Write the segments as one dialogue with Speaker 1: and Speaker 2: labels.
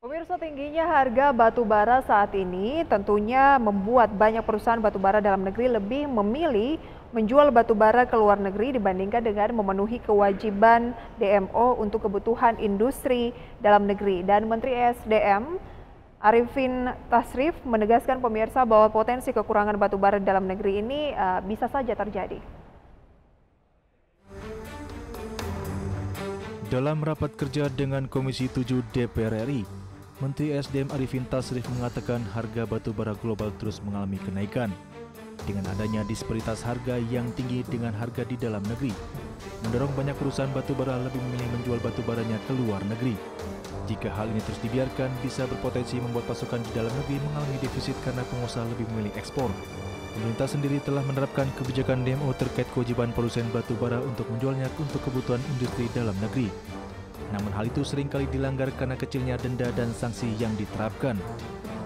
Speaker 1: Pemirsa, tingginya harga batu bara saat ini tentunya membuat banyak perusahaan batu bara dalam negeri lebih memilih menjual batu bara ke luar negeri dibandingkan dengan memenuhi kewajiban DMO untuk kebutuhan industri dalam negeri. Dan Menteri ESDM Arifin Tasrif menegaskan pemirsa bahwa potensi kekurangan batu bara dalam negeri ini bisa saja terjadi.
Speaker 2: Dalam rapat kerja dengan Komisi 7 DPR RI, Menteri SDM Arifin Tasrif mengatakan harga batu bara global terus mengalami kenaikan. Dengan adanya disparitas harga yang tinggi dengan harga di dalam negeri, mendorong banyak perusahaan batu bara lebih memilih menjual batu baranya ke luar negeri. Jika hal ini terus dibiarkan, bisa berpotensi membuat pasokan di dalam negeri mengalami defisit karena pengusaha lebih memilih ekspor. Pemerintah sendiri telah menerapkan kebijakan DMO terkait kewajiban produsen batu bara untuk menjualnya untuk kebutuhan industri dalam negeri. Namun hal itu seringkali dilanggar karena kecilnya denda dan sanksi yang diterapkan.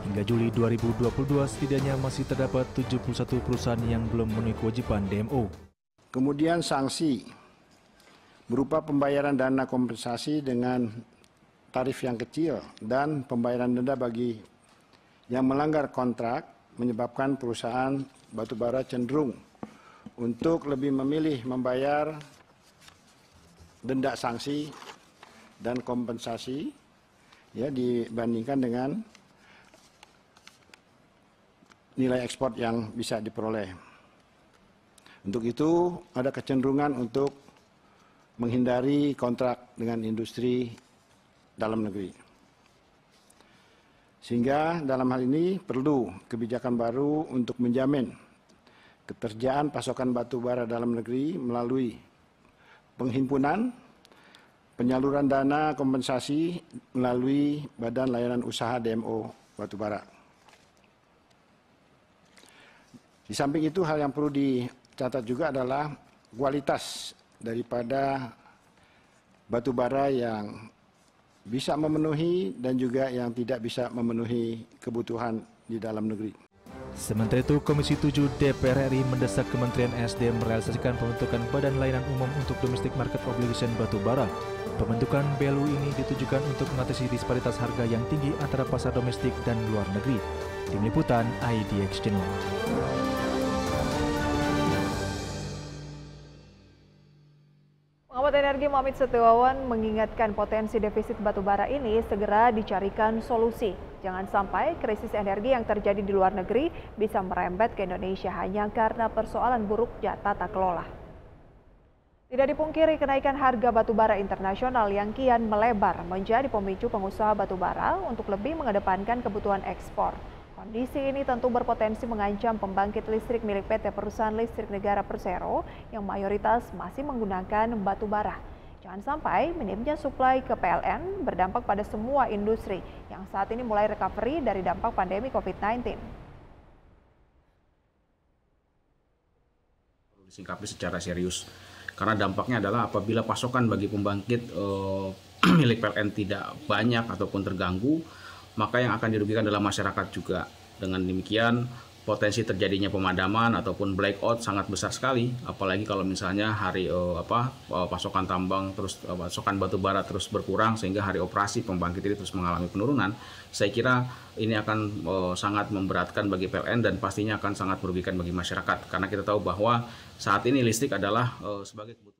Speaker 2: Hingga Juli 2022 setidaknya masih terdapat 71 perusahaan yang belum memenuhi kewajiban DMO.
Speaker 3: Kemudian sanksi berupa pembayaran dana kompensasi dengan tarif yang kecil dan pembayaran denda bagi yang melanggar kontrak menyebabkan perusahaan batubara cenderung untuk lebih memilih membayar denda sanksi dan kompensasi dibandingkan dengan nilai ekspor yang bisa diperoleh. Untuk itu ada kecenderungan untuk menghindari kontrak dengan industri dalam negeri. Sehingga dalam hal ini perlu kebijakan baru untuk menjamin ketersediaan pasokan batu bara dalam negeri melalui penghimpunan, penyaluran dana kompensasi melalui Badan Layanan Usaha DMO Batubara. Di samping itu, hal yang perlu dicatat juga adalah kualitas daripada batubara yang bisa memenuhi dan juga yang tidak bisa memenuhi kebutuhan di dalam negeri.
Speaker 2: Sementara itu, Komisi 7 DPR RI mendesak Kementerian SDM merealisasikan pembentukan Badan Layanan Umum untuk Domestic Market Obligation batu bara. Pembentukan BLU ini ditujukan untuk mengatasi disparitas harga yang tinggi antara pasar domestik dan luar negeri. Tim Liputan IDX Channel.
Speaker 1: Pengamat energi Muhammad Setiawan mengingatkan potensi defisit batubara ini segera dicarikan solusi. Jangan sampai krisis energi yang terjadi di luar negeri bisa merembet ke Indonesia hanya karena persoalan buruknya tata kelola. Tidak dipungkiri, kenaikan harga batubara internasional yang kian melebar menjadi pemicu pengusaha batubara untuk lebih mengedepankan kebutuhan ekspor. Kondisi ini tentu berpotensi mengancam pembangkit listrik milik PT Perusahaan Listrik Negara Persero yang mayoritas masih menggunakan batu bara. Jangan sampai minimnya suplai ke PLN berdampak pada semua industri yang saat ini mulai recovery dari dampak pandemi COVID-19.
Speaker 4: Perlu disikapi secara serius karena dampaknya adalah apabila pasokan bagi pembangkit milik PLN tidak banyak ataupun terganggu, maka yang akan dirugikan adalah masyarakat juga. Dengan demikian, potensi terjadinya pemadaman ataupun blackout sangat besar sekali, apalagi kalau misalnya pasokan tambang terus pasokan batu bara terus berkurang sehingga hari operasi pembangkit ini terus mengalami penurunan. Saya kira ini akan sangat memberatkan bagi PLN dan pastinya akan sangat merugikan bagi masyarakat karena kita tahu bahwa saat ini listrik adalah sebagai kebutuhan